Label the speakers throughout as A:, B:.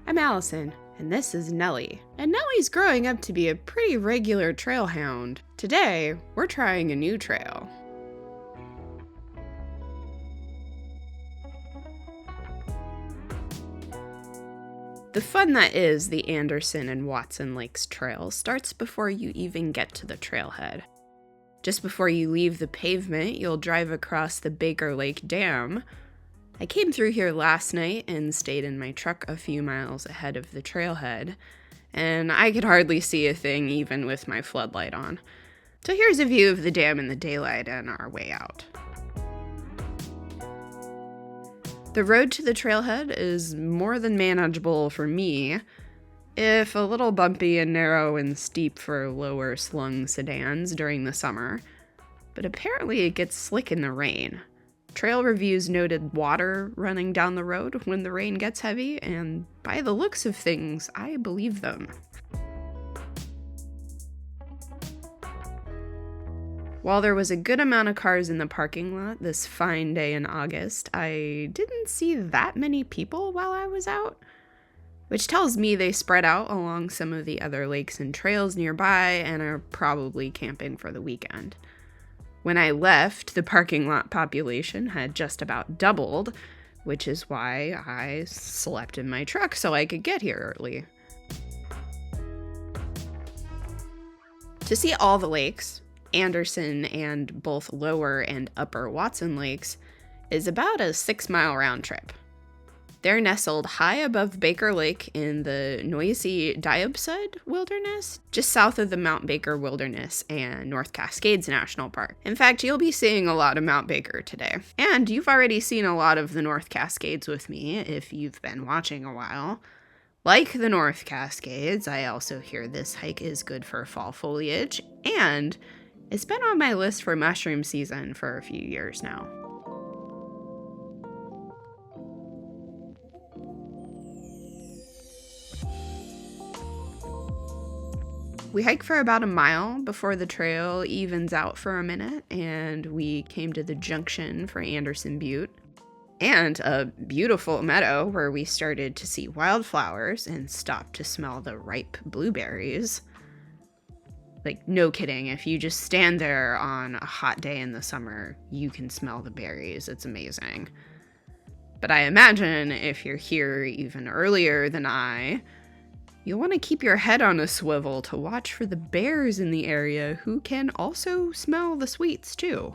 A: I'm Allison, and this is Nellie. And Nellie's growing up to be a pretty regular trail hound. Today, we're trying a new trail. The fun that is the Anderson and Watson Lakes Trail starts before you even get to the trailhead. Just before you leave the pavement, you'll drive across the Baker Lake Dam. I came through here last night and stayed in my truck a few miles ahead of the trailhead, and I could hardly see a thing even with my floodlight on. So here's a view of the dam in the daylight and our way out. The road to the trailhead is more than manageable for me, if a little bumpy and narrow and steep for lower slung sedans during the summer, but apparently it gets slick in the rain. Trail reviews noted water running down the road when the rain gets heavy, and by the looks of things, I believe them. While there was a good amount of cars in the parking lot this fine day in August, I didn't see that many people while I was out, which tells me they spread out along some of the other lakes and trails nearby and are probably camping for the weekend. When I left, the parking lot population had just about doubled, which is why I slept in my truck so I could get here early. To see all the lakes, Anderson and both Lower and Upper Watson Lakes, is about a 6-mile round trip. They're nestled high above Baker Lake in the noisy Diabsud Wilderness, just south of the Mount Baker Wilderness and North Cascades National Park. In fact, you'll be seeing a lot of Mount Baker today. And you've already seen a lot of the North Cascades with me if you've been watching a while. Like the North Cascades, I also hear this hike is good for fall foliage, and it's been on my list for mushroom season for a few years now. We hiked for about a mile before the trail evens out for a minute, and we came to the junction for Anderson Butte, and a beautiful meadow where we started to see wildflowers and stopped to smell the ripe blueberries. Like, no kidding, if you just stand there on a hot day in the summer, you can smell the berries. It's amazing. But I imagine if you're here even earlier than I, you'll want to keep your head on a swivel to watch for the bears in the area who can also smell the sweets too.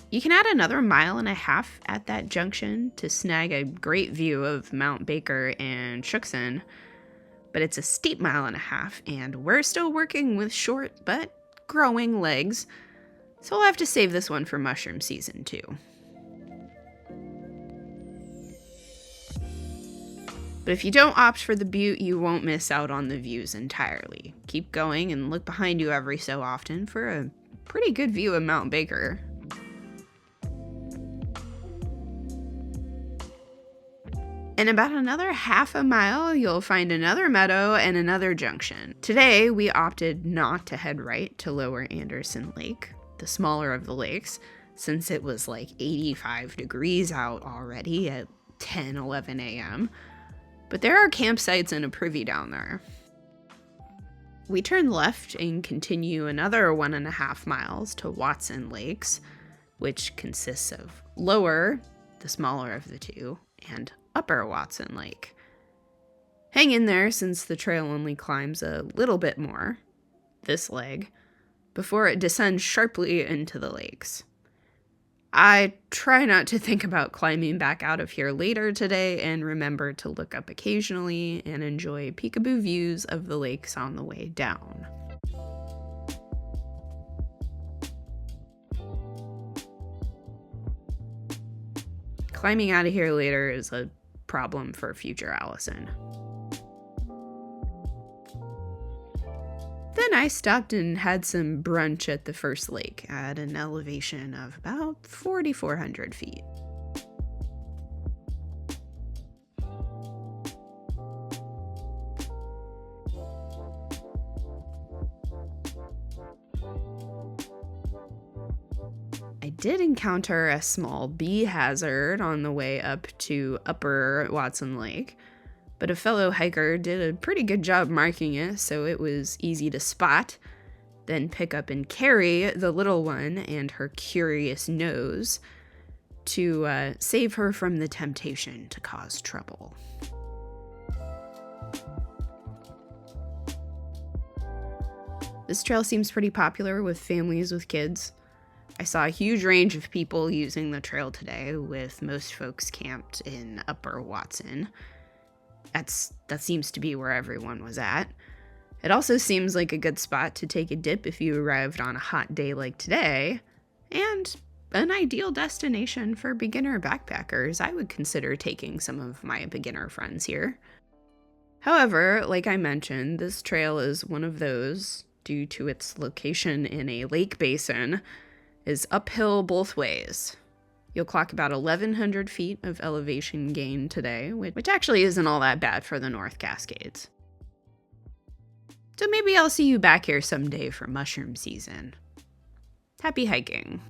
A: You can add another 1.5 miles at that junction to snag a great view of Mount Baker and Shuckson, but it's a steep 1.5 miles, and we're still working with short but growing legs, so we'll have to save this one for mushroom season too. But if you don't opt for the butte, you won't miss out on the views entirely. Keep going and look behind you every so often for a pretty good view of Mount Baker. In about another 0.5 mile, you'll find another meadow and another junction. Today, we opted not to head right to Lower Anderson Lake, the smaller of the lakes, since it was like 85 degrees out already at 10-11 a.m., but there are campsites and a privy down there. We turn left and continue another 1.5 miles to Watson Lakes, which consists of Lower, the smaller of the two, and Upper Watson Lake. Hang in there since the trail only climbs a little bit more, this leg, before it descends sharply into the lakes. I try not to think about climbing back out of here later today and remember to look up occasionally and enjoy peekaboo views of the lakes on the way down. Climbing out of here later is a problem for future Allison. Then I stopped and had some brunch at the first lake at an elevation of about 4,400 feet. did encounter a small bee hazard on the way up to Upper Watson Lake, but a fellow hiker did a pretty good job marking it, so it was easy to spot, then pick up and carry the little one and her curious nose to save her from the temptation to cause trouble. This trail seems pretty popular with families with kids. I saw a huge range of people using the trail today, with most folks camped in Upper Watson. That seems to be where everyone was at. It also seems like a good spot to take a dip if you arrived on a hot day like today, and an ideal destination for beginner backpackers. I would consider taking some of my beginner friends here. However, like I mentioned, this trail is one of those, due to its location in a lake basin, is uphill both ways. You'll clock about 1,100 feet of elevation gain today, which actually isn't all that bad for the North Cascades. So maybe I'll see you back here someday for mushroom season. Happy hiking.